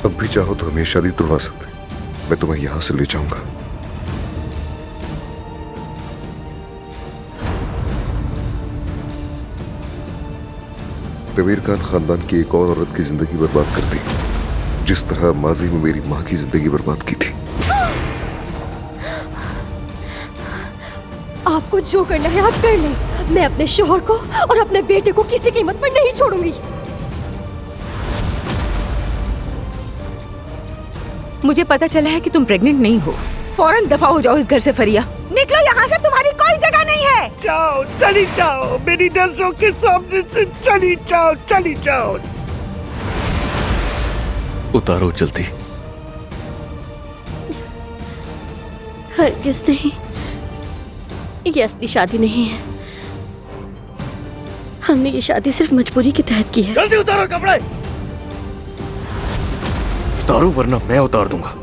अब भी चाहो तो हमें शादी तुड़वा सकते, मैं तुम्हें यहां से ले जाऊंगा। तमीर खान खानदान की एक और औरत की जिंदगी बर्बाद कर दी, जिस तरह माजी में मेरी मां की जिंदगी बर्बाद की थी। आपको जो करना है आप कर लें, मैं अपने शोहर को और अपने बेटे को किसी कीमत पर नहीं छोड़ूंगी। मुझे पता चला है कि तुम प्रेग्नेंट नहीं हो। फौरन दफा हो जाओ इस घर से फरिया। निकलो यहाँ से, तुम्हारी कोई जगह नहीं है। जाओ, चली जाओ, मेरी नजरों के सामने से चली जाओ, चली जाओ। उतारो जल्दी। हरगिज़ नहीं, ये असली शादी नहीं है। हमने ये शादी सिर्फ मजबूरी के तहत की है। जल्दी उतारो कपड़े। उतारो वरना मैं उतार दूंगा।